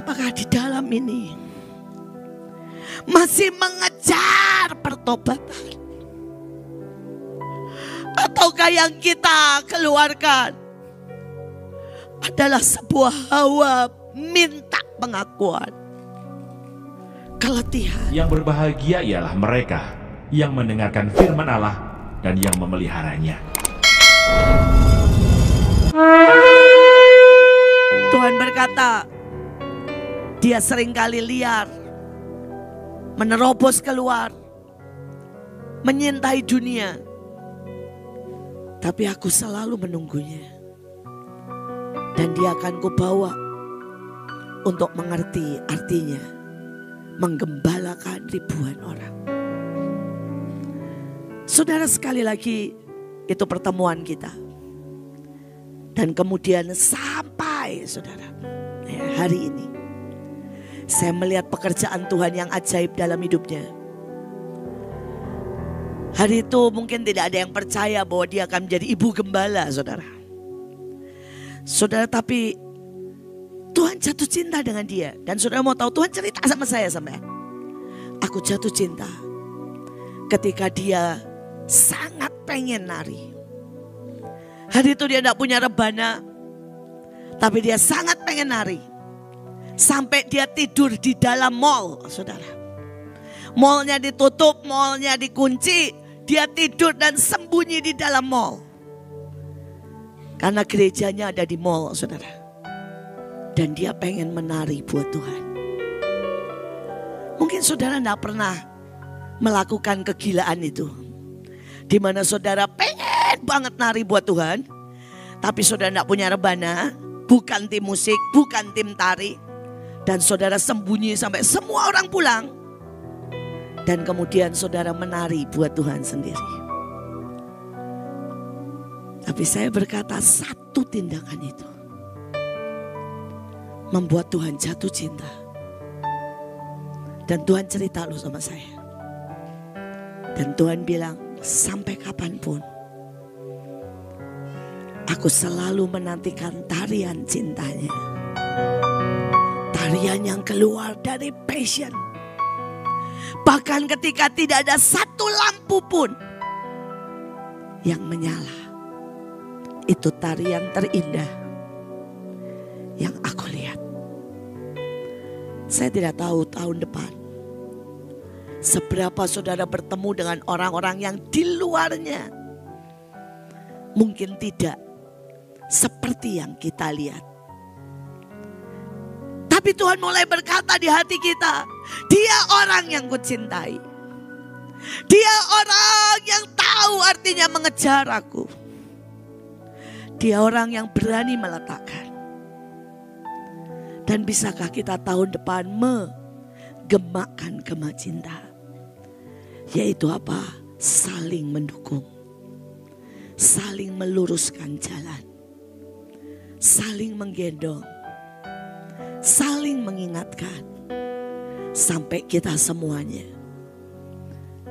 apakah di dalam ini masih mengejar pertobatan? Ataukah yang kita keluarkan adalah sebuah hawa minta pengakuan, keletihan? Yang berbahagia ialah mereka yang mendengarkan firman Allah dan yang memeliharanya. Tuhan berkata, dia seringkali liar, menerobos keluar, menyintai dunia. Tapi aku selalu menunggunya. Dan dia akan kubawa untuk mengerti artinya menggembalakan ribuan orang. Saudara, sekali lagi itu pertemuan kita. Dan kemudian sampai saudara hari ini saya melihat pekerjaan Tuhan yang ajaib dalam hidupnya. Hari itu mungkin tidak ada yang percaya bahwa dia akan menjadi ibu gembala, saudara. Saudara, tapi Tuhan jatuh cinta dengan dia. Dan saudara mau tahu, Tuhan cerita sama saya sampai. Aku jatuh cinta ketika dia sangat pengen nari. Hari itu dia tidak punya rebana, tapi dia sangat pengen nari. Sampai dia tidur di dalam mall, saudara. Mallnya ditutup, mallnya dikunci. Dia tidur dan sembunyi di dalam mall. Karena gerejanya ada di mall, saudara. Dan dia pengen menari buat Tuhan. Mungkin saudara tidak pernah melakukan kegilaan itu. Di mana saudara pengen banget nari buat Tuhan. Tapi saudara tidak punya rebana. Bukan tim musik, bukan tim tari. Dan saudara sembunyi sampai semua orang pulang. Dan kemudian saudara menari buat Tuhan sendiri. Tapi saya berkata, satu tindakan itu membuat Tuhan jatuh cinta. Dan Tuhan cerita loh sama saya. Dan Tuhan bilang, sampai kapanpun aku selalu menantikan tarian cintanya. Tarian yang keluar dari passion. Bahkan ketika tidak ada satu lampu pun yang menyala. Itu tarian terindah yang aku lihat. Saya tidak tahu tahun depan seberapa saudara bertemu dengan orang-orang yang di luarnya mungkin tidak seperti yang kita lihat. Tapi Tuhan mulai berkata di hati kita, dia orang yang kucintai. Dia orang yang tahu artinya mengejar aku. Dia orang yang berani meletakkan. Dan bisakah kita tahun depan menggemakkan gema cinta? Yaitu apa? Saling mendukung. Saling meluruskan jalan. Saling menggendong. Saling mengingatkan. Sampai kita semuanya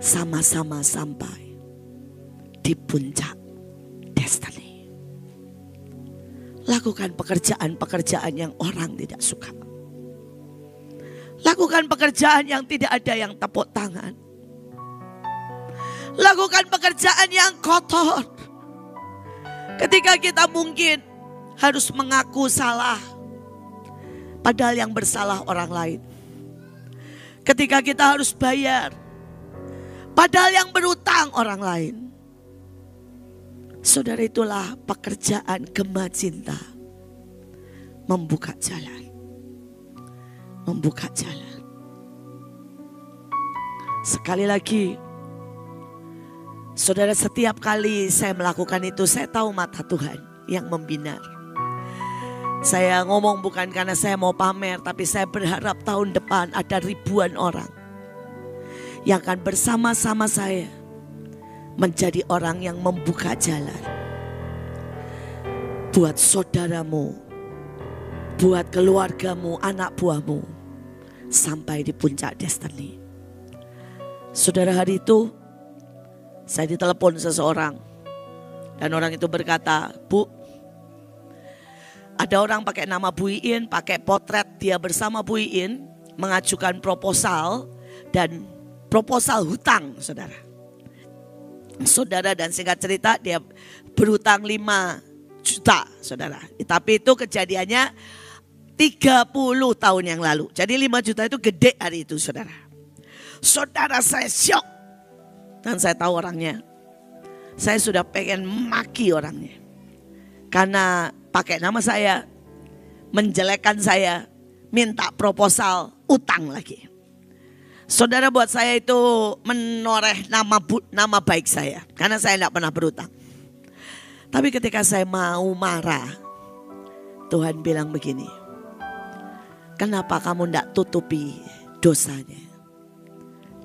sama-sama sampai di puncak destiny. Lakukan pekerjaan-pekerjaan yang orang tidak suka. Lakukan pekerjaan yang tidak ada yang tepuk tangan. Lakukan pekerjaan yang kotor. Ketika kita mungkin harus mengaku salah, padahal yang bersalah orang lain. Ketika kita harus bayar, padahal yang berutang orang lain. Saudara, itulah pekerjaan gema cinta. Membuka jalan. Membuka jalan. Sekali lagi, saudara, setiap kali saya melakukan itu, saya tahu mata Tuhan yang membinar. Saya ngomong bukan karena saya mau pamer, tapi saya berharap tahun depan ada ribuan orang yang akan bersama-sama saya menjadi orang yang membuka jalan buat saudaramu, buat keluargamu, anak buahmu sampai di puncak destiny. Saudara, hari itu saya ditelepon seseorang dan orang itu berkata, "Bu, Ada orang pakai nama Bu Iin, pakai potret dia bersama Bu Iin, mengajukan proposal dan proposal hutang, saudara. Saudara, dan singkat cerita dia berhutang 5 juta, saudara. Tapi itu kejadiannya 30 tahun yang lalu. Jadi 5 juta itu gede hari itu, saudara. Saudara, saya syok. Dan saya tahu orangnya. Saya sudah pengen maki orangnya. Karena pakai nama saya, menjelekkan saya, minta proposal utang lagi. Saudara, buat saya itu menoreh nama baik saya. Karena saya tidak pernah berutang. Tapi ketika saya mau marah, Tuhan bilang begini. Kenapa kamu tidak tutupi dosanya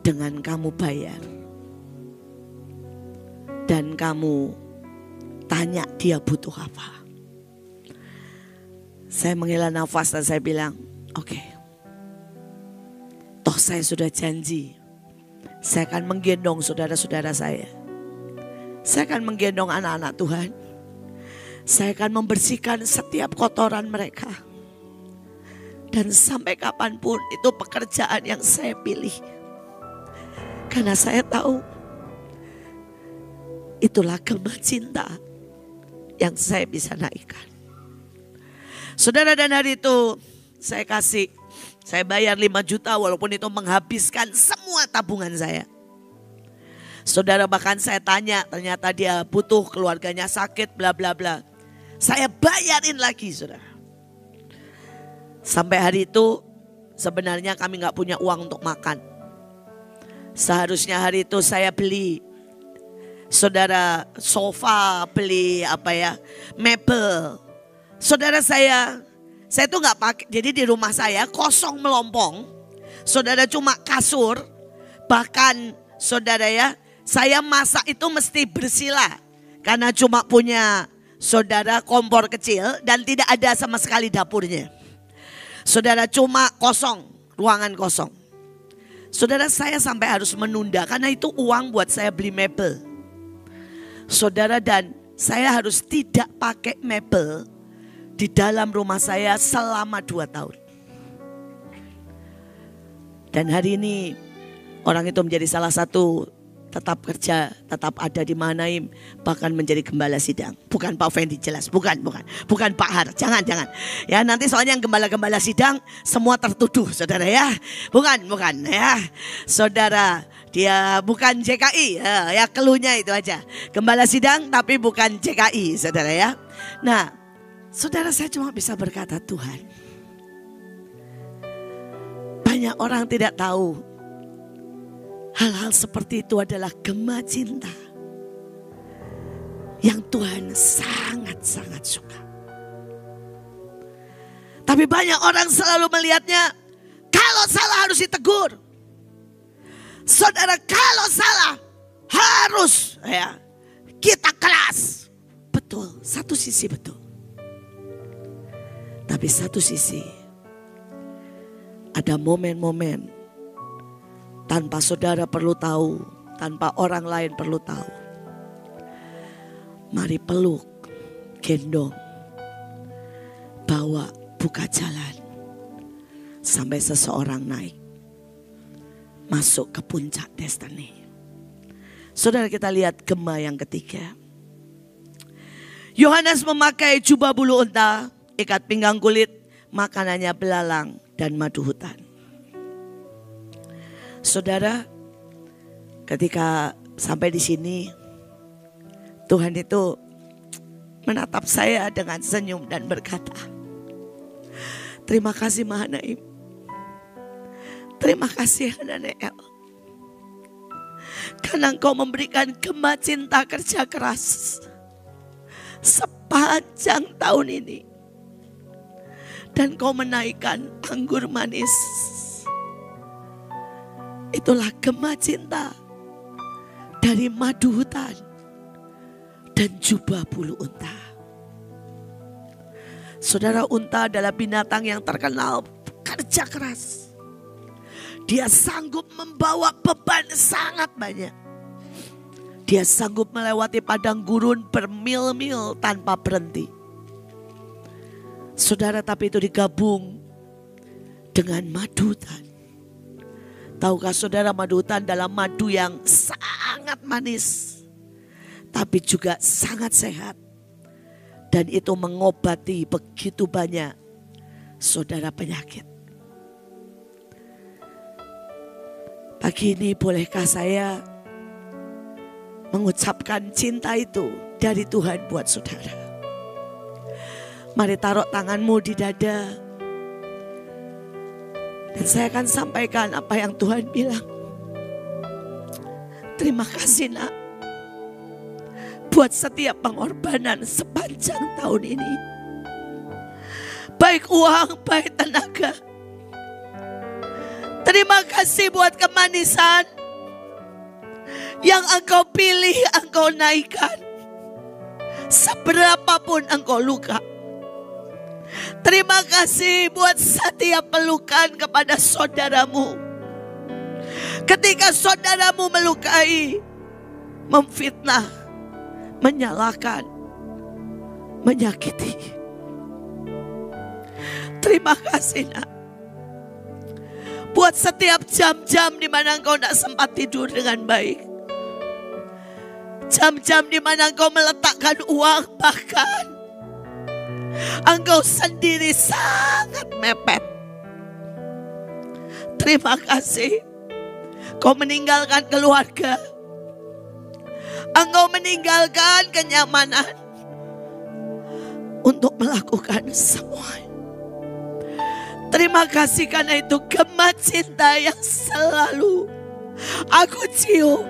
dengan kamu bayar? Dan kamu tanya dia butuh apa. Saya menghela nafas dan saya bilang, oke. Toh saya sudah janji. Saya akan menggendong saudara-saudara saya. Saya akan menggendong anak-anak Tuhan. Saya akan membersihkan setiap kotoran mereka. Dan sampai kapanpun itu pekerjaan yang saya pilih. Karena saya tahu itulah gema cinta yang saya bisa naikkan. Saudara, dan hari itu saya bayar 5 juta walaupun itu menghabiskan semua tabungan saya. Saudara, bahkan saya tanya, ternyata dia butuh, keluarganya sakit, bla bla bla. Saya bayarin lagi, saudara. Sampai hari itu sebenarnya kami gak punya uang untuk makan. Seharusnya hari itu saya beli, saudara, sofa, beli mebel. Saudara, saya tuh gak pakai, jadi di rumah saya kosong melompong. Saudara, cuma kasur. Bahkan saudara ya, saya masak itu mesti bersila. Karena cuma punya saudara kompor kecil dan tidak ada sama sekali dapurnya. Saudara, cuma kosong, ruangan kosong. Saudara, saya sampai harus menunda karena itu uang buat saya beli mebel. Saudara, dan saya harus tidak pakai mebel di dalam rumah saya selama 2 tahun. Dan hari ini orang itu menjadi salah satu tetap kerja, tetap ada di Mahanaim, bahkan menjadi gembala sidang. Bukan Pak Fendi, jelas, bukan Pak Har, jangan. Ya, nanti soalnya yang gembala-gembala sidang semua tertuduh, saudara ya. Bukan ya. Saudara, dia bukan JKI, ya keluhnya itu aja. Gembala sidang tapi bukan JKI, saudara ya. Nah, saudara, saya cuma bisa berkata, Tuhan, banyak orang tidak tahu hal-hal seperti itu adalah gema cinta yang Tuhan sangat-sangat suka. Tapi banyak orang selalu melihatnya, kalau salah harus ditegur. Saudara, kalau salah harus ya kita keras. Betul, satu sisi betul. Tapi satu sisi ada momen-momen tanpa saudara perlu tahu, tanpa orang lain perlu tahu. Mari peluk, gendong, bawa, buka jalan. Sampai seseorang naik, masuk ke puncak destiny. Saudara, kita lihat gema yang ketiga. Yohanes memakai jubah bulu unta, ikat pinggang kulit, makanannya belalang dan madu hutan. Saudara, ketika sampai di sini, Tuhan itu menatap saya dengan senyum dan berkata, terima kasih Mahanaim. Terima kasih Hananeel. Karena Engkau memberikan gema cinta kerja keras sepanjang tahun ini. Dan Kau menaikkan anggur manis. Itulah gema cinta dari madu hutan dan jubah bulu unta. Saudara, unta adalah binatang yang terkenal kerja keras. Dia sanggup membawa beban sangat banyak. Dia sanggup melewati padang gurun bermil-mil tanpa berhenti. Saudara, tapi itu digabung dengan madu hutan. Tahukah saudara, madu hutan dalam madu yang sangat manis, tapi juga sangat sehat. Dan itu mengobati begitu banyak saudara penyakit. Pagi ini bolehkah saya mengucapkan cinta itu dari Tuhan buat saudara? Mari taruh tanganmu di dada. Dan saya akan sampaikan apa yang Tuhan bilang. Terima kasih nak, buat setiap pengorbanan sepanjang tahun ini. Baik uang, baik tenaga. Terima kasih buat kemanisan yang Engkau pilih, Engkau naikkan. Seberapapun Engkau luka. Terima kasih buat setiap pelukan kepada saudaramu. Ketika saudaramu melukai, memfitnah, menyalahkan, menyakiti. Terima kasih nak, buat setiap jam-jam di mana Engkau tidak sempat tidur dengan baik. Jam-jam di mana Engkau meletakkan uang, bahkan Engkau sendiri sangat mepet. Terima kasih. Kau meninggalkan keluarga. Engkau meninggalkan kenyamanan untuk melakukan semua. Terima kasih karena itu gema cinta yang selalu aku cium.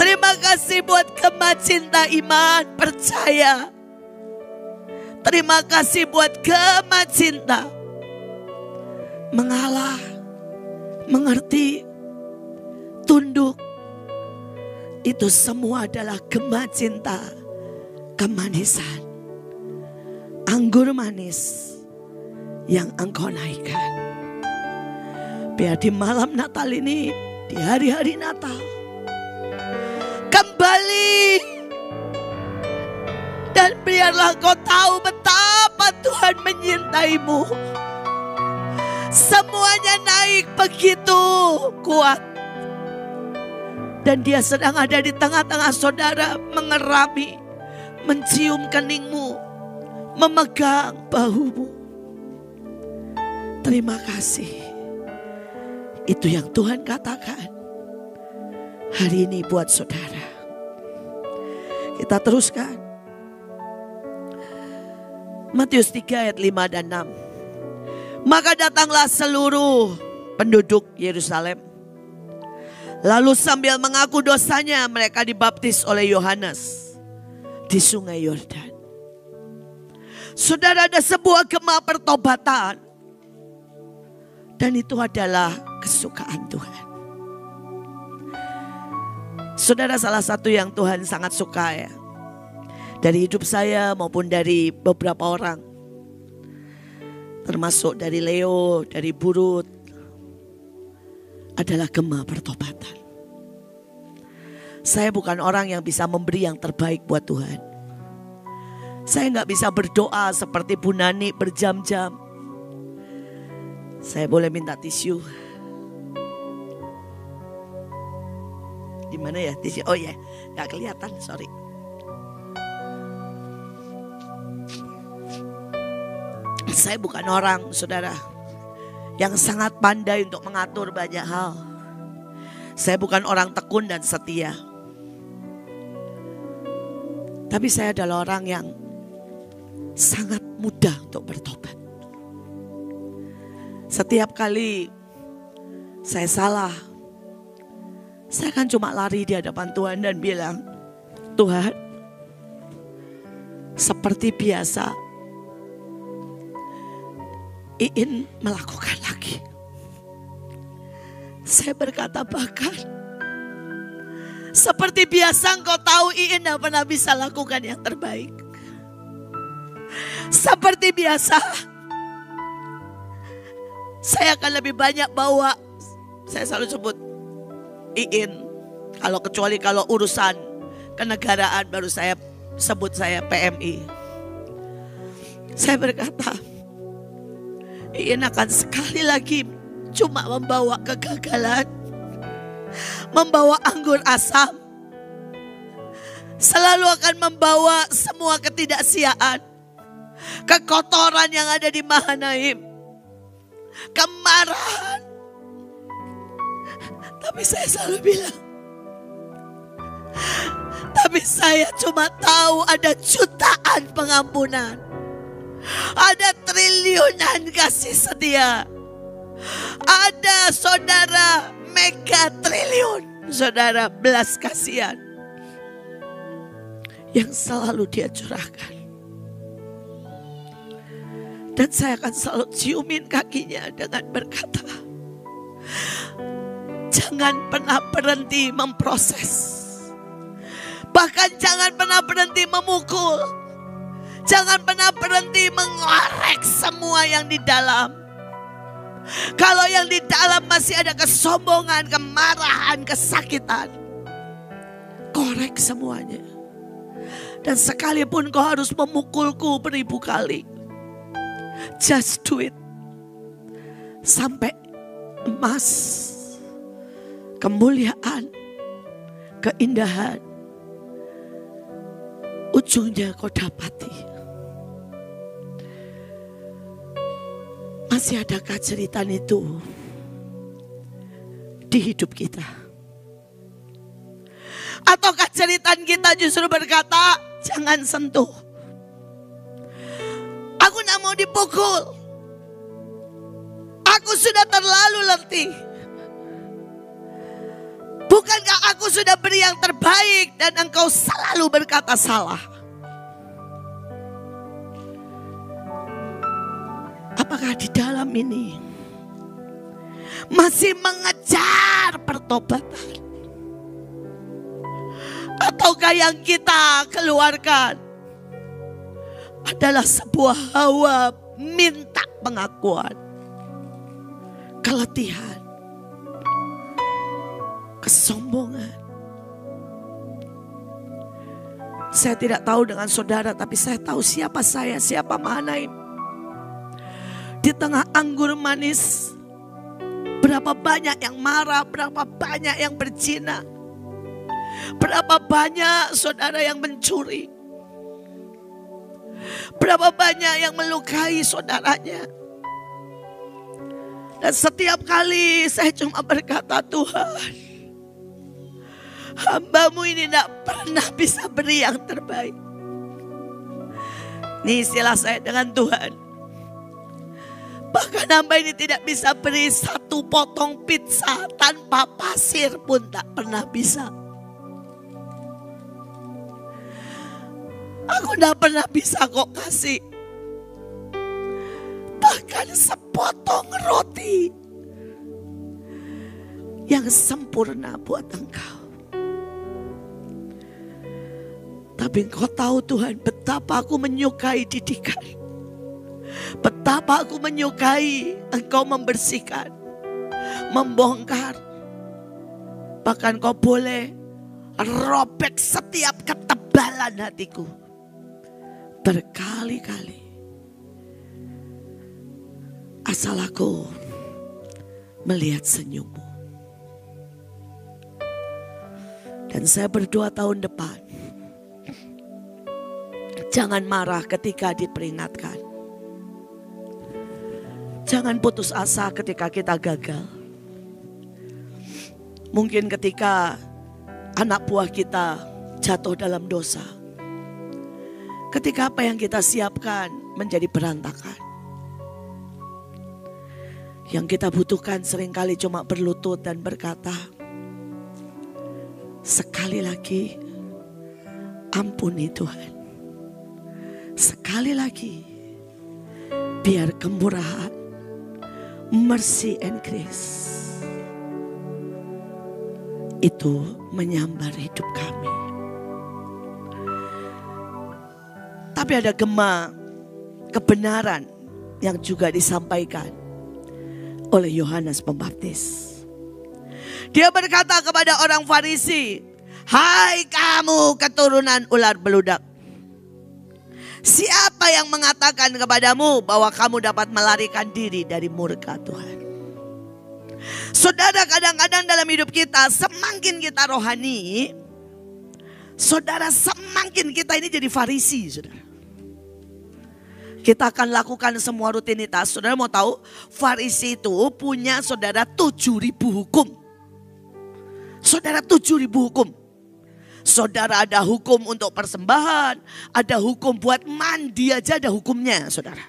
Terima kasih buat gema cinta iman, percaya. Terima kasih buat gema cinta mengalah, mengerti, tunduk. Itu semua adalah gema cinta kemanisan, anggur manis yang Engkau naikkan. Biar di malam Natal ini, di hari-hari Natal, kembali. Dan biarlah Kau tahu betapa Tuhan menyintaimu. Semuanya naik begitu kuat. Dan Dia sedang ada di tengah-tengah saudara, mengerami, mencium keningmu, memegang bahumu. Terima kasih. Itu yang Tuhan katakan hari ini buat saudara. Kita teruskan. Matius 3 ayat 5 dan 6. Maka datanglah seluruh penduduk Yerusalem. Lalu sambil mengaku dosanya, mereka dibaptis oleh Yohanes di sungai Yordan. Saudara, ada sebuah gema pertobatan. Dan itu adalah kesukaan Tuhan. Saudara, salah satu yang Tuhan sangat suka ya, dari hidup saya maupun dari beberapa orang, termasuk dari Leo, dari Burut, adalah gema pertobatan. Saya bukan orang yang bisa memberi yang terbaik buat Tuhan. Saya nggak bisa berdoa seperti Bu Nani berjam-jam. Saya boleh minta tisu? Di mana ya tisu? Oh ya, nggak kelihatan, sorry. Saya bukan orang, saudara, yang sangat pandai untuk mengatur banyak hal. Saya bukan orang tekun dan setia. Tapi saya adalah orang yang sangat mudah untuk bertobat. Setiap kali saya salah, saya kan cuma lari di hadapan Tuhan dan bilang, Tuhan, seperti biasa, Iin melakukan lagi. Saya berkata bahkan, seperti biasa Engkau tahu Iin tidak pernah bisa lakukan yang terbaik. Seperti biasa, saya akan lebih banyak bawa, saya selalu sebut Iin. Kecuali kalau urusan kenegaraan baru saya sebut saya PMI. Saya berkata, Ian akan sekali lagi cuma membawa kegagalan, membawa anggur asam, selalu akan membawa semua ketidaksiaan, kekotoran yang ada di Mahanaim, kemarahan. Tapi saya selalu bilang, tapi saya cuma tahu ada jutaan pengampunan, ada triliunan kasih setia, ada saudara mega triliun, saudara belas kasihan yang selalu dia curahkan. Dan saya akan selalu ciumin kakinya dengan berkata, jangan pernah berhenti memproses. Bahkan jangan pernah berhenti memukul. Jangan pernah berhenti mengorek semua yang di dalam. Kalau yang di dalam masih ada kesombongan, kemarahan, kesakitan, korek semuanya. Dan sekalipun kau harus memukulku beribu kali, just do it. Sampai emas, kemuliaan, keindahan, ujungnya kau dapati. Masih adakah cerita itu di hidup kita? Ataukah cerita kita justru berkata, jangan sentuh. Aku tidak mau dipukul. Aku sudah terlalu letih. Bukankah aku sudah beri yang terbaik dan engkau selalu berkata salah? Apakah di dalam ini masih mengejar pertobatan? Ataukah yang kita keluarkan adalah sebuah hawa minta pengakuan, keletihan, kesombongan? Saya tidak tahu dengan saudara, tapi saya tahu siapa saya, siapa Mahanaim. Di tengah anggur manis, berapa banyak yang marah, berapa banyak yang berzina, berapa banyak saudara yang mencuri, berapa banyak yang melukai saudaranya. Dan setiap kali saya cuma berkata, Tuhan, hamba-Mu ini tidak pernah bisa beri yang terbaik. Ini istilah saya dengan Tuhan. Bahkan hamba ini tidak bisa beri satu potong pizza tanpa pasir pun tak pernah bisa. Aku tidak pernah bisa kok kasih bahkan sepotong roti yang sempurna buat engkau. Tapi engkau tahu Tuhan betapa aku menyukai didikan. Betapa aku menyukai engkau membersihkan, membongkar. Bahkan kau boleh robek setiap ketebalan hatiku berkali-kali. Asal aku melihat senyummu. Dan saya berdoa tahun depan, jangan marah ketika diperingatkan. Jangan putus asa ketika kita gagal. Mungkin ketika anak buah kita jatuh dalam dosa. Ketika apa yang kita siapkan menjadi berantakan. Yang kita butuhkan seringkali cuma berlutut dan berkata, sekali lagi ampuni Tuhan. Sekali lagi biar kemurahan, mercy and grace itu menyambar hidup kami. Tapi ada gema kebenaran yang juga disampaikan oleh Yohanes Pembaptis. Dia berkata kepada orang Farisi, hai kamu keturunan ular beludak, Siapa yang mengatakan kepadamu bahwa kamu dapat melarikan diri dari murka Tuhan? Saudara, kadang-kadang dalam hidup kita semakin kita rohani, saudara, semakin kita ini jadi Farisi, saudara. Kita akan lakukan semua rutinitas. Saudara mau tahu, Farisi itu punya saudara 7.000 hukum. Saudara, 7.000 hukum. Saudara, ada hukum untuk persembahan, ada hukum buat mandi aja ada hukumnya, saudara.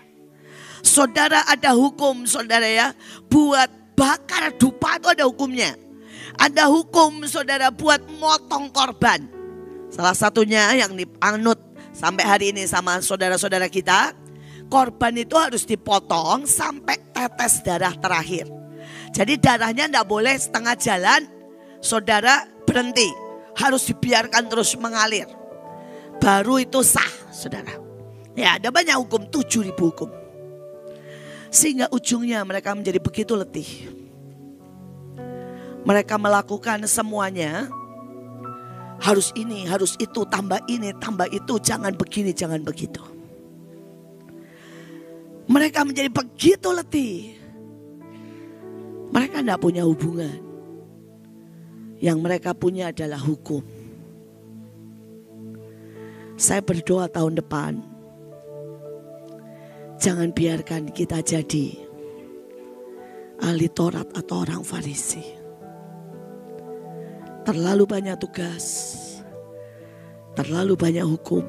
Saudara, ada hukum, saudara ya, buat bakar dupa itu ada hukumnya. Ada hukum, saudara, buat motong korban. Salah satunya yang dianut sampai hari ini sama saudara-saudara kita, korban itu harus dipotong sampai tetes darah terakhir. Jadi darahnya tidak boleh setengah jalan, saudara, berhenti. Harus dibiarkan terus mengalir. Baru itu sah, saudara. Ya, ada banyak hukum, 7.000 hukum. Sehingga ujungnya mereka menjadi begitu letih. Mereka melakukan semuanya. Harus ini, harus itu, tambah ini, tambah itu. Jangan begini, jangan begitu. Mereka menjadi begitu letih. Mereka tidak punya hubungan. Yang mereka punya adalah hukum. Saya berdoa tahun depan, jangan biarkan kita jadi ahli Taurat atau orang Farisi. Terlalu banyak tugas, terlalu banyak hukum,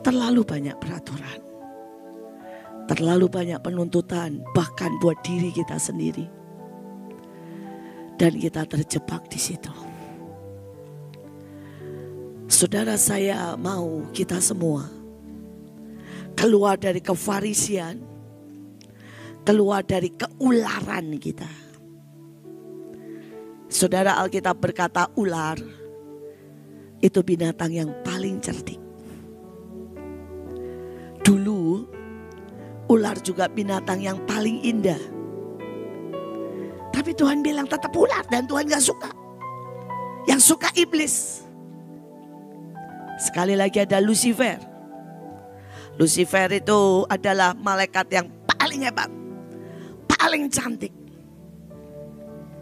terlalu banyak peraturan, terlalu banyak penuntutan, bahkan buat diri kita sendiri. Dan kita terjebak di situ. Saudara, saya mau kita semua keluar dari kefarisian, keluar dari keularan kita. Saudara, Alkitab berkata ular itu binatang yang paling cerdik. Dulu ular juga binatang yang paling indah. Tapi Tuhan bilang tetap ular dan Tuhan gak suka. Yang suka iblis. Sekali lagi ada Lucifer. Lucifer itu adalah malaikat yang paling hebat. Paling cantik.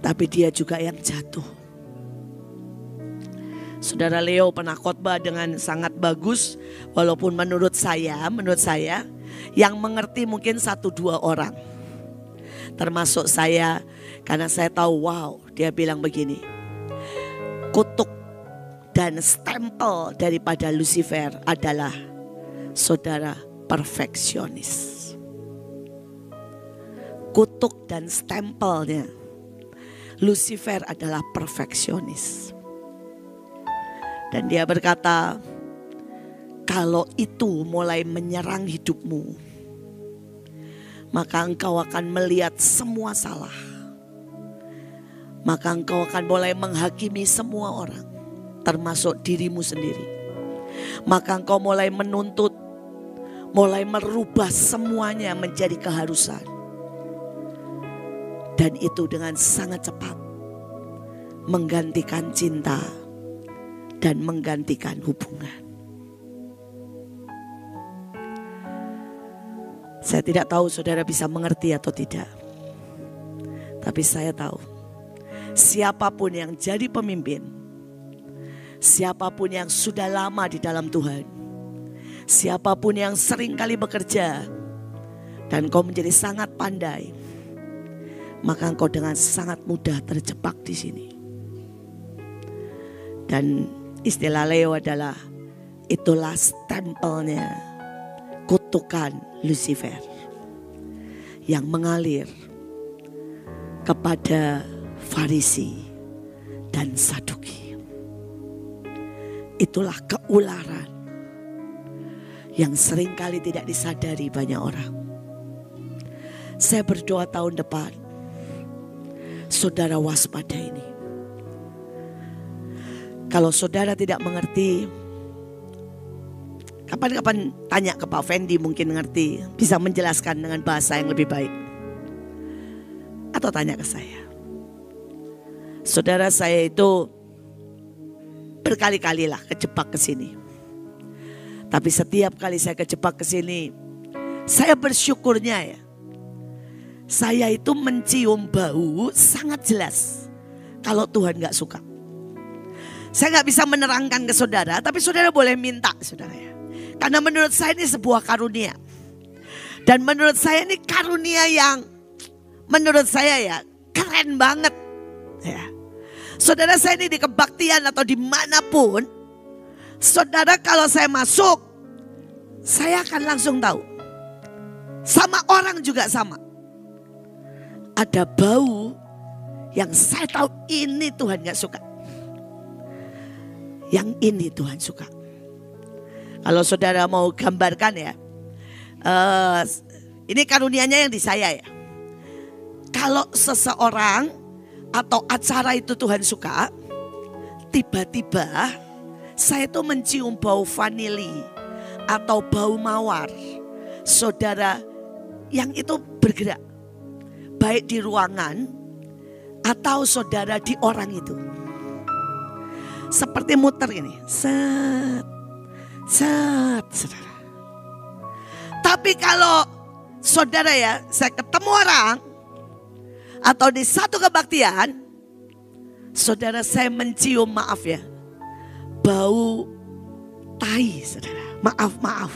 Tapi dia juga yang jatuh. Saudara Leo pernah khotbah dengan sangat bagus. Walaupun menurut saya yang mengerti mungkin 1-2 orang. Termasuk saya, karena saya tahu dia bilang begini. Kutuk dan stempel daripada Lucifer adalah saudara perfeksionis. Kutuk dan stempelnya Lucifer adalah perfeksionis. Dan dia berkata, kalau itu mulai menyerang hidupmu, maka engkau akan melihat semua salah. Maka engkau akan mulai menghakimi semua orang, termasuk dirimu sendiri. Maka engkau mulai menuntut, mulai merubah semuanya menjadi keharusan. Dan itu dengan sangat cepat menggantikan cinta dan menggantikan hubungan. Saya tidak tahu saudara bisa mengerti atau tidak. Tapi saya tahu, siapapun yang jadi pemimpin, siapapun yang sudah lama di dalam Tuhan, siapapun yang sering kali bekerja, dan kau menjadi sangat pandai, maka engkau dengan sangat mudah terjebak di sini. Dan istilah Leo adalah, itulah stempelnya kutukan Lucifer yang mengalir kepada Farisi dan Saduki. Itulah keularan yang seringkali tidak disadari banyak orang. Saya berdoa tahun depan, saudara waspada ini. Kalau saudara tidak mengerti, kapan-kapan tanya ke Pak Fendi, mungkin ngerti, bisa menjelaskan dengan bahasa yang lebih baik. Atau tanya ke saya. Saudara, saya itu berkali-kalilah kejebak ke sini. Tapi setiap kali saya kejebak ke sini, saya bersyukurnya ya. Saya itu mencium bau sangat jelas kalau Tuhan gak suka. Saya gak bisa menerangkan ke saudara, tapi saudara boleh minta saudara ya. Karena menurut saya ini sebuah karunia. Dan menurut saya ini karunia yang menurut saya ya keren banget. Ya. Saudara, saya ini di kebaktian atau dimanapun, saudara kalau saya masuk, saya akan langsung tahu. Sama orang juga sama. Ada bau yang saya tahu ini Tuhan gak suka. Yang ini Tuhan suka. Kalau saudara mau gambarkan ya, ini karunianya yang di saya ya. Kalau seseorang atau acara itu Tuhan suka, tiba-tiba saya tuh mencium bau vanili atau bau mawar. Saudara, yang itu bergerak. Baik di ruangan atau saudara di orang itu. Seperti muter ini. Set, set, saudara. Tapi kalau saudara ya, saya ketemu orang atau di satu kebaktian, saudara saya mencium, maaf ya, bau tai saudara. Maaf.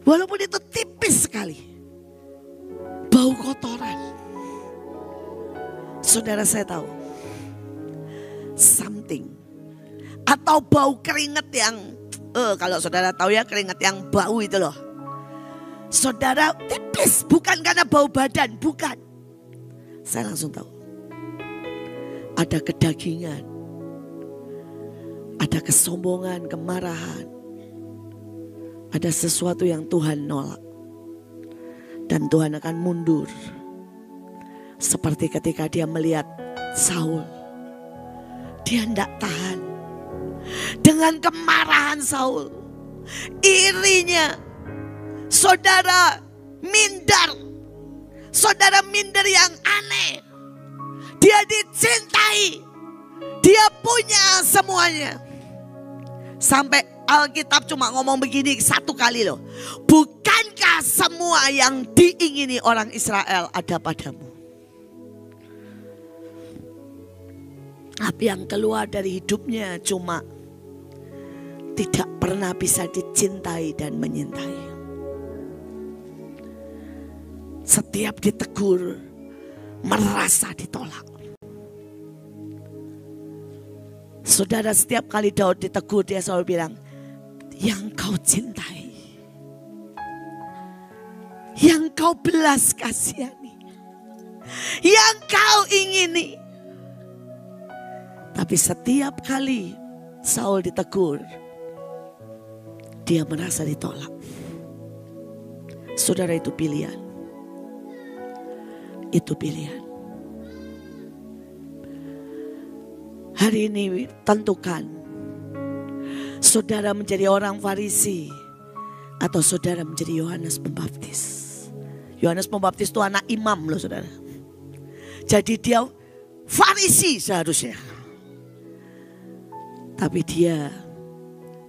Walaupun itu tipis sekali. Bau kotoran. Saudara saya tahu. Something. Atau bau keringat yang, kalau saudara tahu ya keringat yang bau itu loh. Saudara tipis, bukan karena bau badan, bukan. Saya langsung tahu. Ada kedagingan. Ada kesombongan, kemarahan. Ada sesuatu yang Tuhan nolak. Dan Tuhan akan mundur. Seperti ketika dia melihat Saul. Dia tidak tahan. Dengan kemarahan Saul. Irinya. Saudara minder. Saudara minder yang aneh. Dia dicintai. Dia punya semuanya. Sampai Alkitab cuma ngomong begini satu kali loh. Bukankah semua yang diingini orang Israel ada padamu? Tapi yang keluar dari hidupnya cuma tidak pernah bisa dicintai dan menyintai. Setiap ditegur merasa ditolak. Saudara, setiap kali Daud ditegur dia selalu bilang, yang kau cintai, yang kau belas kasihani, yang kau ingini. Tapi setiap kali Saul ditegur, dia merasa ditolak. Saudara, itu pilihan. Itu pilihan. Hari ini tentukan. Saudara menjadi orang Farisi atau saudara menjadi Yohanes Pembaptis. Yohanes Pembaptis itu anak imam loh saudara. Jadi dia Farisi seharusnya. Tapi dia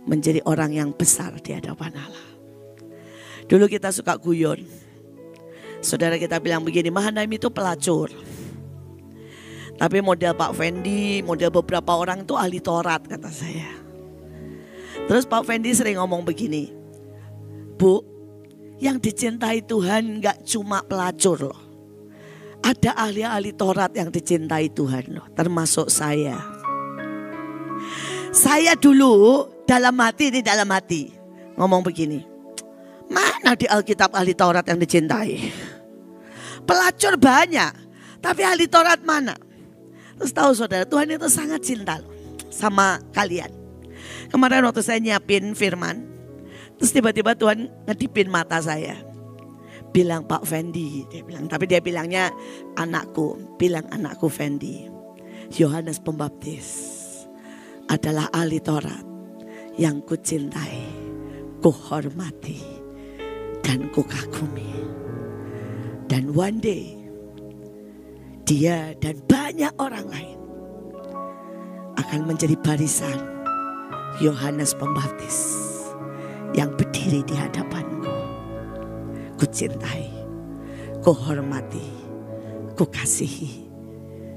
menjadi orang yang besar di hadapan Allah. Dulu kita suka guyon. Saudara kita bilang begini, Mahanaim itu pelacur. Tapi model Pak Fendi, model beberapa orang itu ahli Taurat kata saya. Terus Pak Fendi sering ngomong begini, Bu, yang dicintai Tuhan gak cuma pelacur loh. Ada ahli-ahli Taurat yang dicintai Tuhan loh, termasuk saya. Saya dulu dalam hati ngomong begini, mana di Alkitab ahli Taurat yang dicintai? Pelacur banyak, tapi ahli Taurat mana? Terus tahu saudara, Tuhan itu sangat cinta loh sama kalian. Kemarin waktu saya nyiapin firman, terus tiba-tiba Tuhan ngedipin mata saya. Bilang Pak Fendi, dia bilang, tapi dia bilangnya anakku, bilang anakku Fendi. Yohanes Pembaptis adalah ahli Taurat yang kucintai, kuhormati, dan kukagumi. Dan one day, dia dan banyak orang lain akan menjadi barisan Yohanes Pembaptis. yang berdiri di hadapanku. Ku cintai, ku hormati, ku kasihi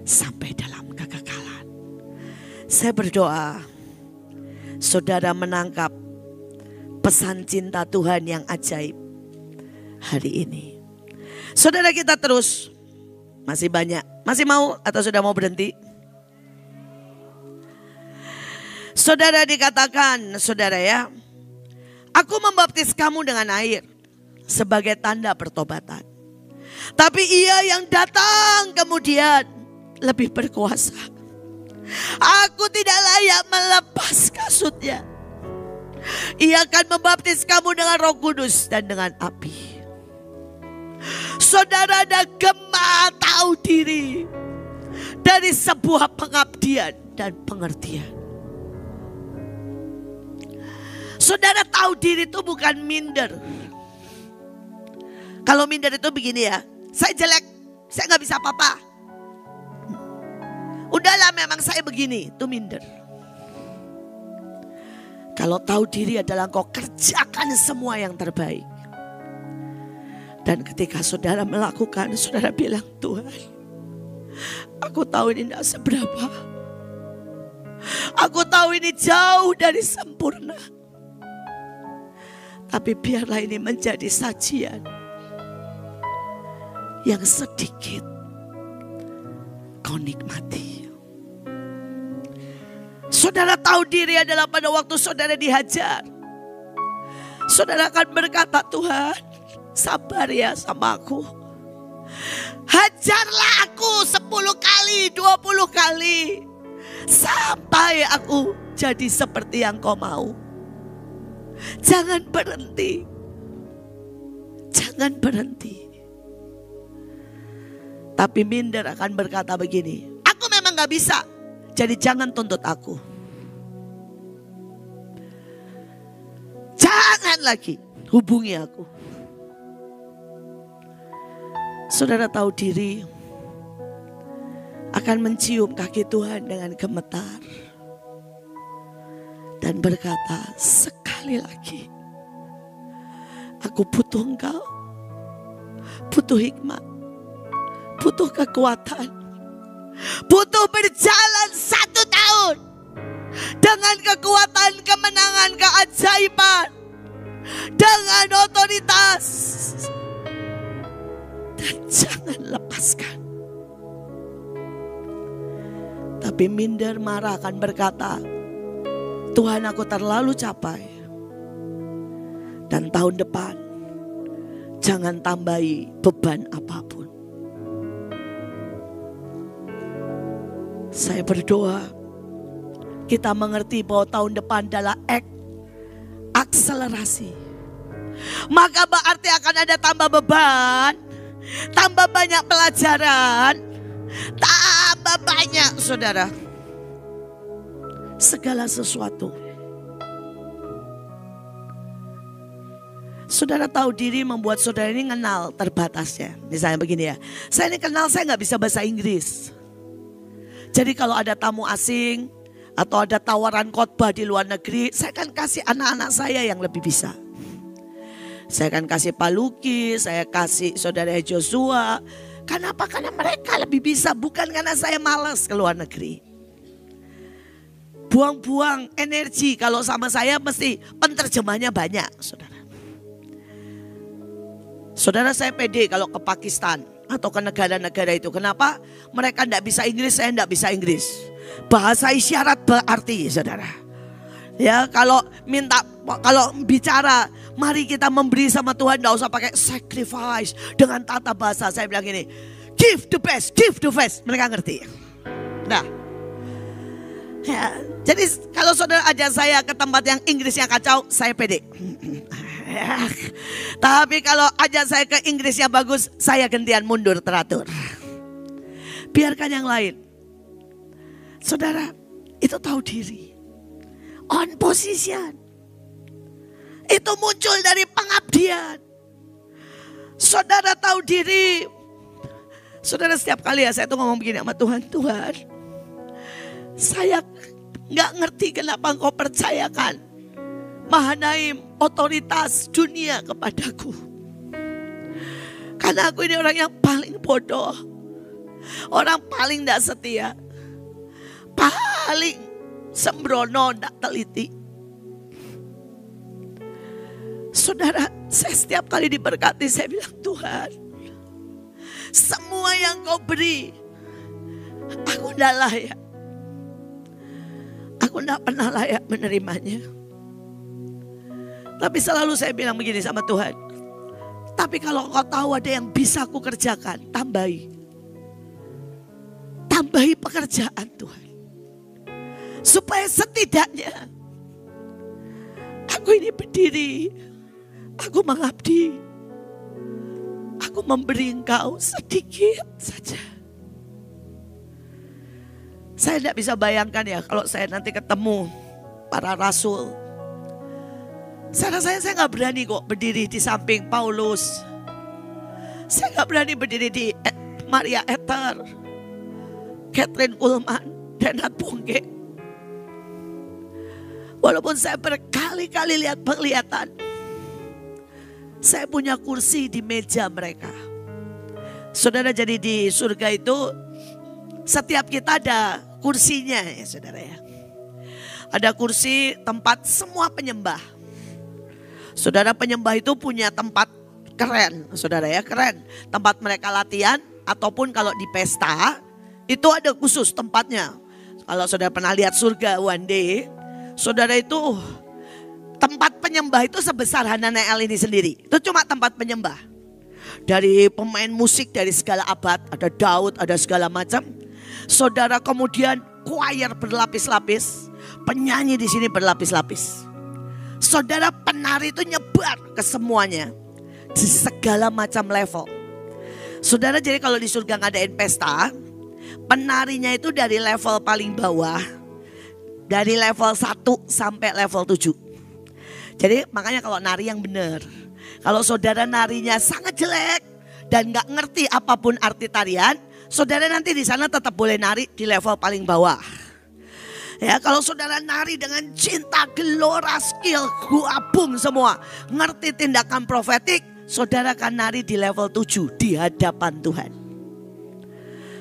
sampai dalam kekekalan. Saya berdoa saudara menangkap pesan cinta Tuhan yang ajaib hari ini. Saudara, kita terus, masih banyak. Masih mau atau sudah mau berhenti? Saudara, dikatakan, saudara ya, aku membaptis kamu dengan air sebagai tanda pertobatan. Tapi ia yang datang kemudian lebih berkuasa. Aku tidak layak melepas kasutnya. Ia akan membaptis kamu dengan Roh Kudus dan dengan api. Saudara ada gema tahu diri dari sebuah pengabdian dan pengertian. Saudara tahu diri itu bukan minder. Kalau minder itu begini ya, saya jelek, saya gak bisa apa-apa. Udahlah memang saya begini, itu minder. Kalau tahu diri adalah engkau kerjakan semua yang terbaik. Dan ketika saudara melakukan, saudara bilang, Tuhan, aku tahu ini tidak seberapa. Aku tahu ini jauh dari sempurna. Tapi biarlah ini menjadi sajian yang sedikit kau nikmati. Saudara tahu diri adalah pada waktu saudara dihajar. Saudara akan berkata, Tuhan, sabar ya sama aku. Hajarlah aku 10 kali, 20 kali. Sampai aku jadi seperti yang kau mau. Jangan berhenti. Jangan berhenti. Tapi minder akan berkata begini, aku memang gak bisa, jadi jangan tuntut aku. Jangan lagi hubungi aku. Saudara tahu diri akan mencium kaki Tuhan dengan gemetar. Dan berkata, sekali lagi, aku butuh engkau, butuh hikmat, butuh kekuatan, butuh berjalan 1 tahun dengan kekuatan, kemenangan, keajaiban, dengan otoritas. Dan jangan lepaskan. Tapi minder, marah akan berkata, Tuhan, aku terlalu capai. Dan tahun depan jangan tambahi beban apapun. Saya berdoa kita mengerti bahwa tahun depan adalah akselerasi. Maka berarti akan ada tambah beban, tambah banyak pelajaran, tambah banyak saudara. Segala sesuatu. Saudara tahu diri membuat saudara ini kenal terbatasnya. Misalnya begini ya, saya ini kenal saya gak bisa bahasa Inggris. Jadi kalau ada tamu asing atau ada tawaran khotbah di luar negeri, saya akan kasih anak-anak saya yang lebih bisa. Saya akan kasih Pak Luki, saya kasih saudara Joshua. Kenapa? Karena mereka lebih bisa, bukan karena saya malas ke luar negeri. Buang-buang energi kalau sama saya mesti penterjemahnya banyak, saudara. Saudara, saya pede kalau ke Pakistan atau ke negara-negara itu. Kenapa? Mereka tidak bisa Inggris, saya tidak bisa Inggris. Bahasa isyarat berarti, saudara. Ya, kalau bicara, mari kita memberi sama Tuhan, tidak usah pakai sacrifice dengan tata bahasa. Saya bilang gini, give the best, give the best. Mereka ngerti. Nah, ya, jadi kalau saudara ajak saya ke tempat yang Inggrisnya kacau, saya pede. Tapi kalau ajak saya ke Inggrisnya bagus, saya gantian mundur teratur. Biarkan yang lain. Saudara, itu tahu diri. On position. Itu muncul dari pengabdian. Saudara tahu diri. Saudara, setiap kali ya saya tuh ngomong begini sama Tuhan, Tuhan, saya gak ngerti kenapa Engkau percayakan Mahanaim otoritas dunia kepadaku. Karena aku ini orang yang paling bodoh. Orang paling tidak setia. Paling sembrono, tidak teliti. Saudara, saya setiap kali diberkati, saya bilang, Tuhan, semua yang kau beri, aku tidak layak. Aku tidak pernah layak menerimanya. Tapi selalu saya bilang begini sama Tuhan, tapi kalau kau tahu ada yang bisa aku kerjakan, tambahi. Tambahi pekerjaan Tuhan. Supaya setidaknya aku ini berdiri. Aku mengabdi. Aku memberi engkau sedikit saja. Saya tidak bisa bayangkan ya kalau saya nanti ketemu para rasul. Saya nggak berani kok berdiri di samping Paulus. Saya nggak berani berdiri di Maria Ether, Kathryn Kuhlman, Reinhard Bonnke. Walaupun saya berkali-kali lihat penglihatan, saya punya kursi di meja mereka. Saudara, jadi di surga itu setiap kita ada kursinya ya saudara ya. Ada kursi tempat semua penyembah. Saudara, penyembah itu punya tempat keren, saudara ya, keren. Tempat mereka latihan ataupun kalau di pesta itu ada khusus tempatnya. Kalau saudara pernah lihat surga one day, saudara itu tempat penyembah itu sebesar Hananel ini sendiri. Itu cuma tempat penyembah. Dari pemain musik dari segala abad, ada Daud, ada segala macam. Saudara, kemudian choir berlapis-lapis, penyanyi di sini berlapis-lapis. Saudara, penari itu nyebar ke semuanya di segala macam level. Saudara, jadi kalau di surga ngadain pesta, penarinya itu dari level paling bawah, dari level 1 sampai level 7. Jadi makanya kalau nari yang benar. Kalau saudara narinya sangat jelek dan gak ngerti apapun arti tarian, saudara nanti di sana tetap boleh nari di level paling bawah. Ya, kalau saudara nari dengan cinta, gelora, skill, gabung semua, ngerti tindakan profetik, saudara akan nari di level 7 di hadapan Tuhan.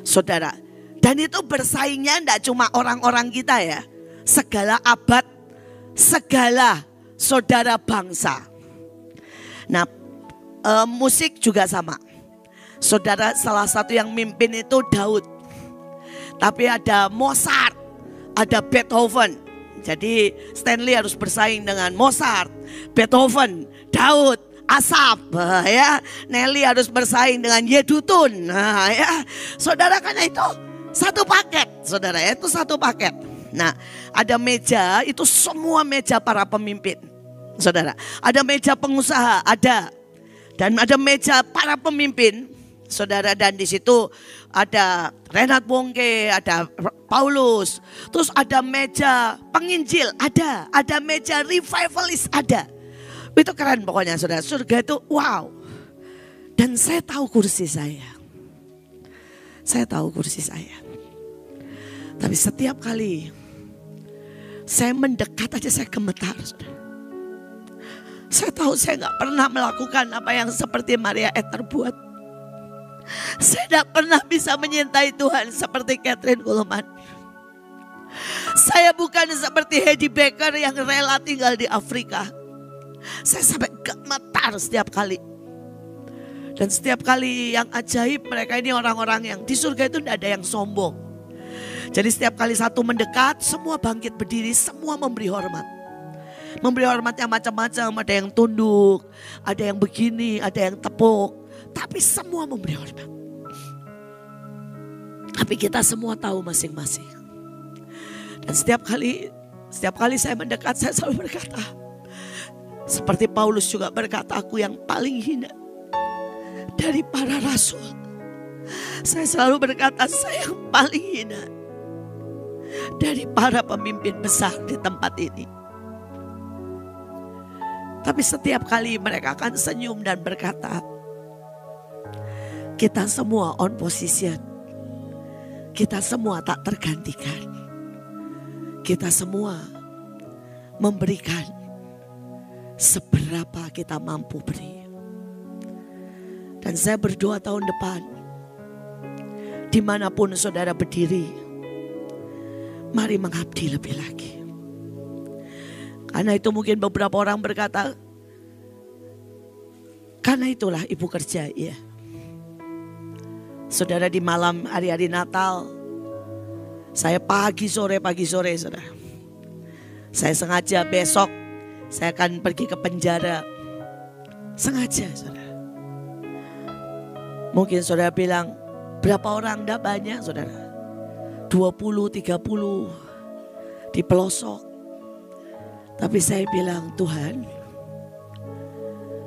Saudara, dan itu bersaingnya tidak cuma orang-orang kita ya, segala abad, segala saudara bangsa. Nah, musik juga sama. Saudara, salah satu yang mimpin itu Daud. Tapi ada Mozart, ada Beethoven. Jadi Stanley harus bersaing dengan Mozart, Beethoven, Daud, Asaf, ya. Nelly harus bersaing dengan Yedutun. Nah, ya. Saudara, karena itu satu paket, saudara, itu satu paket. Nah, ada meja, itu semua meja para pemimpin. Saudara, ada meja pengusaha, ada. Dan ada meja para pemimpin, saudara, dan di situ ada Reinhard Bonnke, ada Paulus, terus ada meja penginjil, ada meja revivalist, ada. Itu keren pokoknya saudara, surga itu wow. Dan saya tahu kursi saya. Saya tahu kursi saya. Tapi setiap kali saya mendekat aja saya gemetar, saudara. Saya tahu saya gak pernah melakukan apa yang seperti Maria Ether buat. Saya tidak pernah bisa menyintai Tuhan seperti Kathryn Kuhlman. Saya bukan seperti Heidi Baker yang rela tinggal di Afrika. Saya sampai gemetar setiap kali. Dan setiap kali yang ajaib, mereka ini orang-orang yang di surga itu tidak ada yang sombong. Jadi setiap kali satu mendekat, semua bangkit berdiri, semua memberi hormat. Memberi hormat yang macam-macam, ada yang tunduk, ada yang begini, ada yang tepuk. Tapi semua memberi hormat. Tapi kita semua tahu masing-masing. Dan setiap kali saya mendekat, saya selalu berkata, seperti Paulus juga berkata, aku yang paling hina dari para rasul. Saya selalu berkata, saya yang paling hina dari para pemimpin besar di tempat ini. Tapi setiap kali mereka akan senyum dan berkata, kita semua on position. Kita semua tak tergantikan. Kita semua memberikan seberapa kita mampu beri. Dan saya berdoa tahun depan, dimanapun saudara berdiri, mari mengabdi lebih lagi. Karena itu mungkin beberapa orang berkata, karena itulah ibu kerja, ya. Saudara, di malam hari-hari Natal, saya pagi sore, saudara. Saya sengaja besok saya akan pergi ke penjara. Sengaja, saudara. Mungkin saudara bilang, berapa orang? Tidak banyak, saudara. 20, 30 di pelosok. Tapi saya bilang, Tuhan,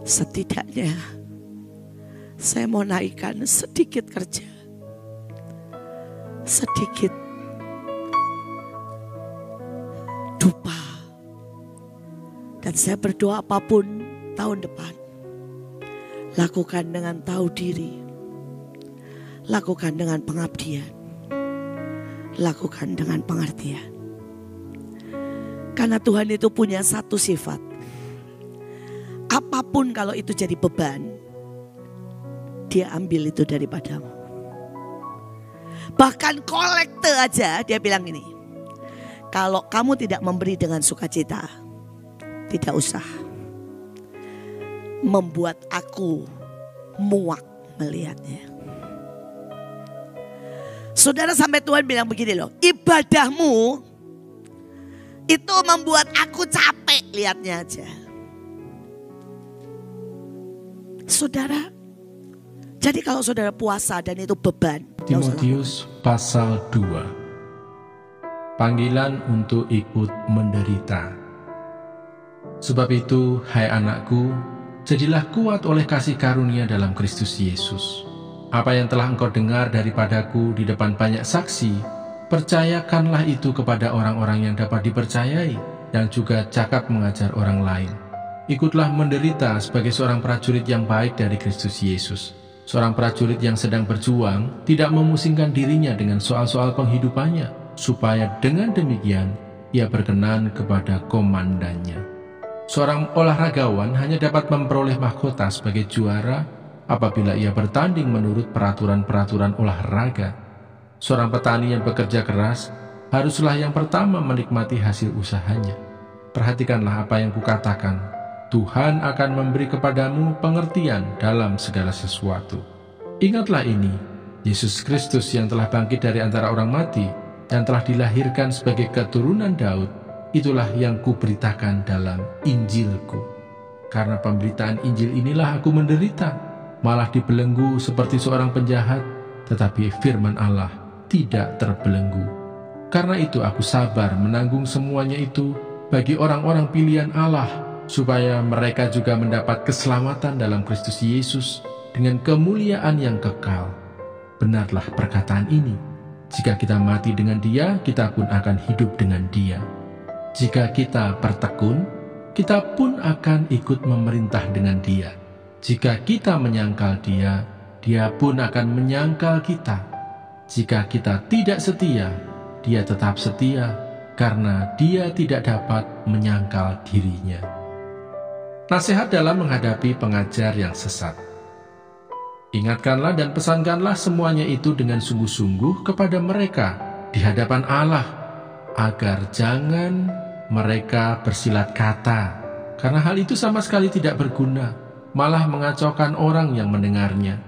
setidaknya saya mau naikkan sedikit kerja. Sedikit dupa. Dan saya berdoa apapun tahun depan, lakukan dengan tahu diri. Lakukan dengan pengabdian. Lakukan dengan pengertian. Karena Tuhan itu punya satu sifat. Apapun kalau itu jadi beban, Dia ambil itu daripadamu. Bahkan kolekte aja Dia bilang ini, kalau kamu tidak memberi dengan sukacita, tidak usah membuat aku muak melihatnya. Saudara, sampai Tuhan bilang begini loh, ibadahmu itu membuat aku capek lihatnya aja. Saudara, jadi kalau saudara puasa dan itu beban. Timotius pasal 2. Panggilan untuk ikut menderita. Sebab itu, hai anakku, jadilah kuat oleh kasih karunia dalam Kristus Yesus. Apa yang telah engkau dengar daripadaku di depan banyak saksi, percayakanlah itu kepada orang-orang yang dapat dipercayai, yang juga cakap mengajar orang lain. Ikutlah menderita sebagai seorang prajurit yang baik dari Kristus Yesus. Seorang prajurit yang sedang berjuang tidak memusingkan dirinya dengan soal-soal penghidupannya, supaya dengan demikian ia berkenan kepada komandannya. Seorang olahragawan hanya dapat memperoleh mahkota sebagai juara apabila ia bertanding menurut peraturan-peraturan olahraga. Seorang petani yang bekerja keras haruslah yang pertama menikmati hasil usahanya. Perhatikanlah apa yang kukatakan. Tuhan akan memberi kepadamu pengertian dalam segala sesuatu. Ingatlah ini, Yesus Kristus yang telah bangkit dari antara orang mati, yang telah dilahirkan sebagai keturunan Daud, itulah yang kuberitakan dalam Injilku. Karena pemberitaan Injil inilah aku menderita, malah dibelenggu seperti seorang penjahat, tetapi firman Allah tidak terbelenggu. Karena itu aku sabar menanggung semuanya itu bagi orang-orang pilihan Allah, supaya mereka juga mendapat keselamatan dalam Kristus Yesus dengan kemuliaan yang kekal. Benarlah perkataan ini, jika kita mati dengan Dia, kita pun akan hidup dengan Dia. Jika kita bertekun, kita pun akan ikut memerintah dengan Dia. Jika kita menyangkal Dia, Dia pun akan menyangkal kita. Jika kita tidak setia, Dia tetap setia, karena Dia tidak dapat menyangkal dirinya. Nasihat dalam menghadapi pengajar yang sesat. Ingatkanlah dan pesankanlah semuanya itu dengan sungguh-sungguh kepada mereka di hadapan Allah, agar jangan mereka bersilat kata, karena hal itu sama sekali tidak berguna, malah mengacaukan orang yang mendengarnya.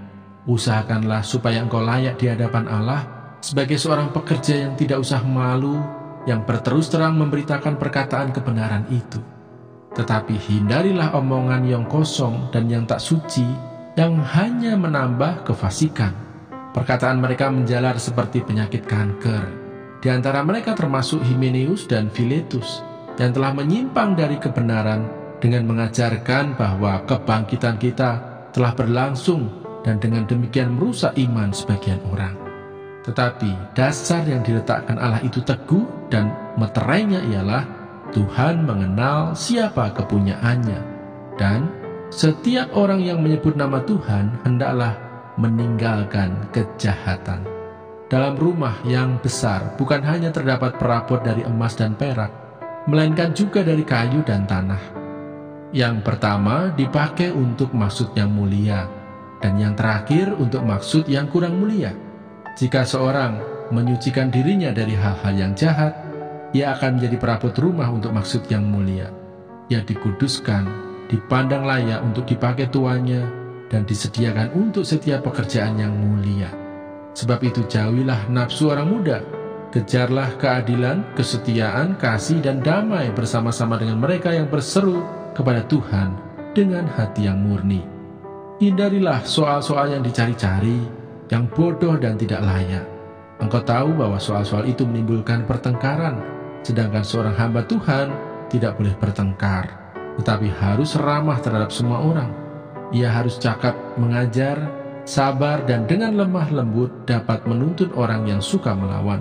Usahakanlah supaya engkau layak di hadapan Allah sebagai seorang pekerja yang tidak usah malu, yang berterus terang memberitakan perkataan kebenaran itu. Tetapi hindarilah omongan yang kosong dan yang tak suci, yang hanya menambah kefasikan. Perkataan mereka menjalar seperti penyakit kanker. Di antara mereka termasuk Himeneus dan Filetus, yang telah menyimpang dari kebenaran dengan mengajarkan bahwa kebangkitan kita telah berlangsung dan dengan demikian merusak iman sebagian orang. Tetapi dasar yang diletakkan Allah itu teguh, dan meterainya ialah Tuhan mengenal siapa kepunyaannya, dan setiap orang yang menyebut nama Tuhan hendaklah meninggalkan kejahatan. Dalam rumah yang besar bukan hanya terdapat perabot dari emas dan perak, melainkan juga dari kayu dan tanah. Yang pertama dipakai untuk maksud yang mulia, dan yang terakhir untuk maksud yang kurang mulia. Jika seorang menyucikan dirinya dari hal-hal yang jahat, ia akan menjadi perabot rumah untuk maksud yang mulia. Ia dikuduskan, dipandang layak untuk dipakai tuannya, dan disediakan untuk setiap pekerjaan yang mulia. Sebab itu jauhilah nafsu orang muda, kejarlah keadilan, kesetiaan, kasih, dan damai bersama-sama dengan mereka yang berseru kepada Tuhan dengan hati yang murni. Hindarilah soal-soal yang dicari-cari, yang bodoh dan tidak layak. Engkau tahu bahwa soal-soal itu menimbulkan pertengkaran, sedangkan seorang hamba Tuhan tidak boleh bertengkar, tetapi harus ramah terhadap semua orang. Ia harus cakap mengajar, sabar, dan dengan lemah lembut dapat menuntun orang yang suka melawan.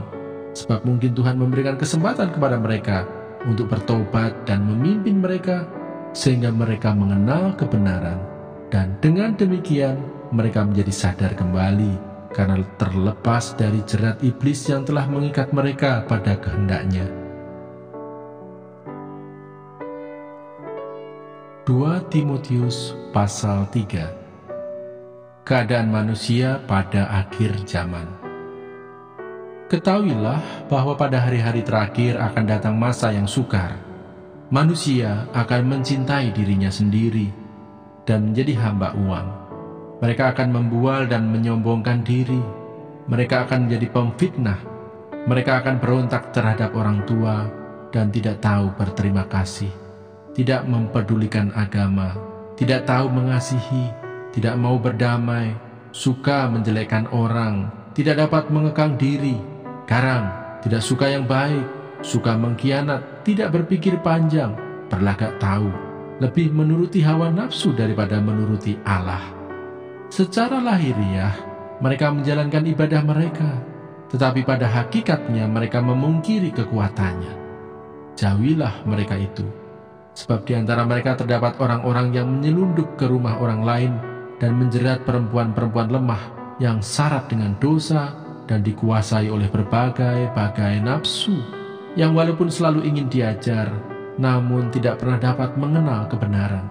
Sebab mungkin Tuhan memberikan kesempatan kepada mereka untuk bertobat dan memimpin mereka sehingga mereka mengenal kebenaran, dan dengan demikian mereka menjadi sadar kembali karena terlepas dari jerat iblis yang telah mengikat mereka pada kehendaknya. 2 Timotius pasal 3. Keadaan manusia pada akhir zaman. Ketahuilah bahwa pada hari-hari terakhir akan datang masa yang sukar. Manusia akan mencintai dirinya sendiri dan menjadi hamba uang. Mereka akan membual dan menyombongkan diri. Mereka akan menjadi pemfitnah. Mereka akan berontak terhadap orang tua dan tidak tahu berterima kasih, tidak mempedulikan agama, tidak tahu mengasihi, tidak mau berdamai, suka menjelekkan orang, tidak dapat mengekang diri, garang, tidak suka yang baik, suka mengkhianat, tidak berpikir panjang, berlagak tahu, lebih menuruti hawa nafsu daripada menuruti Allah. Secara lahiriah, mereka menjalankan ibadah mereka, tetapi pada hakikatnya mereka memungkiri kekuatannya. Jauhilah mereka itu, sebab di antara mereka terdapat orang-orang yang menyelundup ke rumah orang lain dan menjerat perempuan-perempuan lemah yang syarat dengan dosa dan dikuasai oleh berbagai-bagai nafsu, yang walaupun selalu ingin diajar, namun tidak pernah dapat mengenal kebenaran.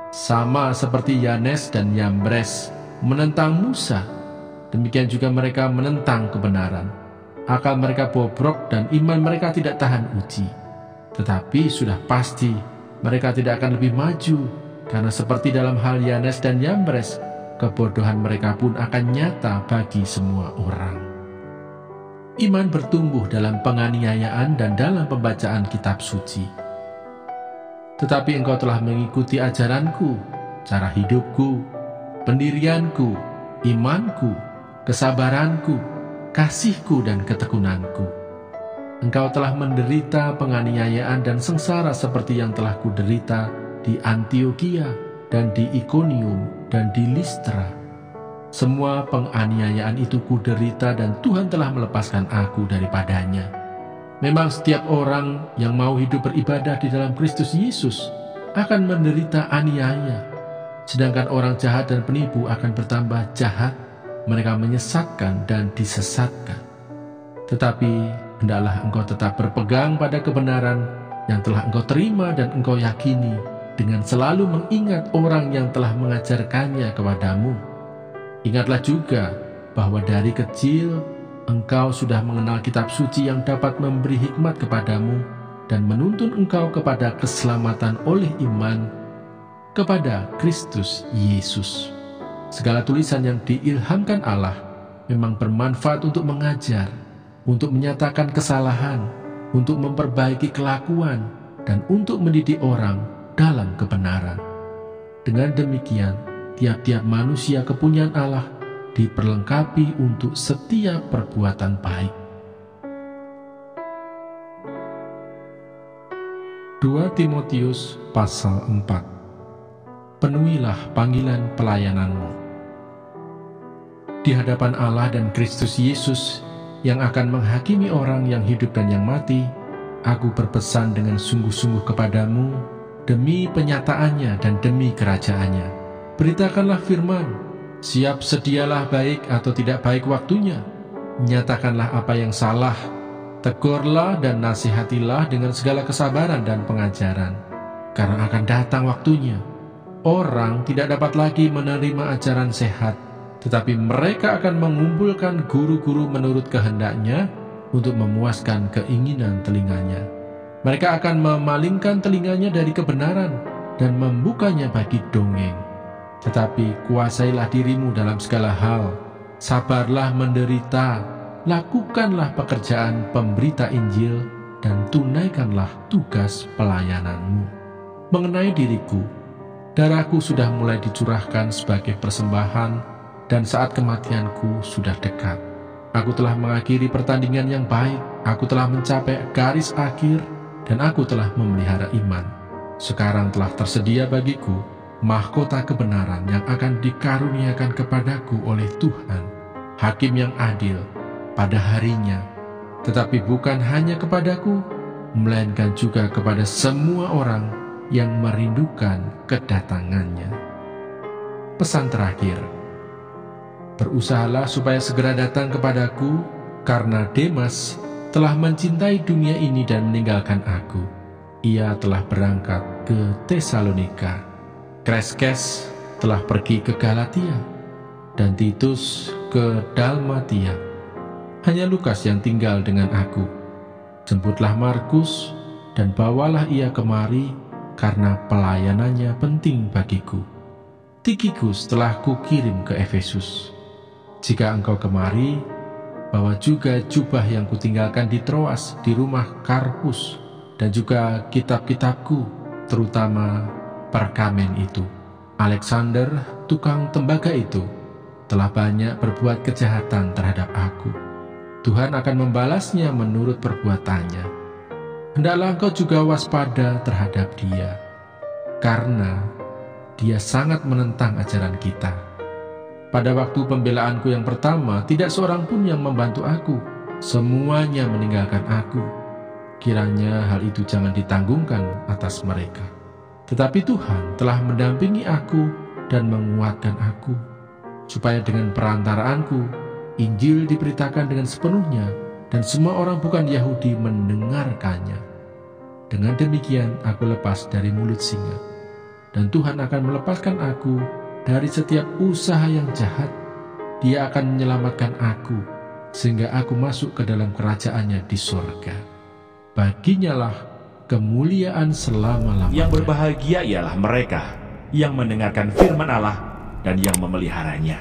Sama seperti Yanes dan Yambres menentang Musa, demikian juga mereka menentang kebenaran. Akal mereka bobrok dan iman mereka tidak tahan uji. Tetapi sudah pasti mereka tidak akan lebih maju, karena seperti dalam hal Yanes dan Yambres, kebodohan mereka pun akan nyata bagi semua orang. Iman bertumbuh dalam penganiayaan dan dalam pembacaan kitab suci. Tetapi engkau telah mengikuti ajaranku, cara hidupku, pendirianku, imanku, kesabaranku, kasihku, dan ketekunanku. Engkau telah menderita penganiayaan dan sengsara seperti yang telah kuderita di Antiokhia dan di Ikonium dan di Listra. Semua penganiayaan itu kuderita dan Tuhan telah melepaskan aku daripadanya. Memang setiap orang yang mau hidup beribadah di dalam Kristus Yesus akan menderita aniaya. Sedangkan orang jahat dan penipu akan bertambah jahat, mereka menyesatkan dan disesatkan. Tetapi hendaklah engkau tetap berpegang pada kebenaran yang telah engkau terima dan engkau yakini, dengan selalu mengingat orang yang telah mengajarkannya kepadamu. Ingatlah juga bahwa dari kecil engkau sudah mengenal kitab suci yang dapat memberi hikmat kepadamu dan menuntun engkau kepada keselamatan oleh iman kepada Kristus Yesus. Segala tulisan yang diilhamkan Allah memang bermanfaat untuk mengajar, untuk menyatakan kesalahan, untuk memperbaiki kelakuan, dan untuk mendidik orang dalam kebenaran. Dengan demikian, tiap-tiap manusia kepunyaan Allah diperlengkapi untuk setiap perbuatan baik. 2 Timotius pasal 4. Penuhilah panggilan pelayananmu. Di hadapan Allah dan Kristus Yesus yang akan menghakimi orang yang hidup dan yang mati, aku berpesan dengan sungguh-sungguh kepadamu demi penyataannya dan demi kerajaannya. Beritakanlah firman, siap sedialah baik atau tidak baik waktunya. Nyatakanlah apa yang salah, tegurlah dan nasihatilah dengan segala kesabaran dan pengajaran. karena akan datang waktunya. Orang tidak dapat lagi menerima ajaran sehat, tetapi mereka akan mengumpulkan guru-guru menurut kehendaknya untuk memuaskan keinginan telinganya. Mereka akan memalingkan telinganya dari kebenaran dan membukanya bagi dongeng. Tetapi kuasailah dirimu dalam segala hal, sabarlah menderita, lakukanlah pekerjaan pemberita Injil, dan tunaikanlah tugas pelayananmu. Mengenai diriku, darahku sudah mulai dicurahkan sebagai persembahan, dan saat kematianku sudah dekat. Aku telah mengakhiri pertandingan yang baik, aku telah mencapai garis akhir, dan aku telah memelihara iman. Sekarang telah tersedia bagiku mahkota kebenaran yang akan dikaruniakan kepadaku oleh Tuhan, Hakim yang adil, pada harinya, tetapi bukan hanya kepadaku, melainkan juga kepada semua orang yang merindukan kedatangannya. Pesan terakhir, berusahalah supaya segera datang kepadaku, karena Demas telah mencintai dunia ini dan meninggalkan aku. Ia telah berangkat ke Tesalonika. Kreskes telah pergi ke Galatia, dan Titus ke Dalmatia. Hanya Lukas yang tinggal dengan aku. Jemputlah Markus dan bawalah ia kemari, karena pelayanannya penting bagiku. Tikhikus telah kukirim ke Efesus. Jika engkau kemari, bawa juga jubah yang kutinggalkan di Troas di rumah Karpus, dan juga kitab-kitabku, terutama perkamen itu. Alexander, tukang tembaga itu, telah banyak berbuat kejahatan terhadap aku. Tuhan akan membalasnya menurut perbuatannya. Hendaklah engkau juga waspada terhadap dia, karena dia sangat menentang ajaran kita. Pada waktu pembelaanku yang pertama, tidak seorang pun yang membantu aku. Semuanya meninggalkan aku. Kiranya hal itu jangan ditanggungkan atas mereka. Tetapi Tuhan telah mendampingi aku dan menguatkan aku, supaya dengan perantaraanku, Injil diberitakan dengan sepenuhnya, dan semua orang bukan Yahudi mendengarkannya. Dengan demikian aku lepas dari mulut singa, dan Tuhan akan melepaskan aku dari setiap usaha yang jahat. Dia akan menyelamatkan aku, sehingga aku masuk ke dalam kerajaannya di surga. Baginya lah kemuliaan selama-lamanya. Yang berbahagia ialah mereka yang mendengarkan firman Allah dan yang memeliharanya.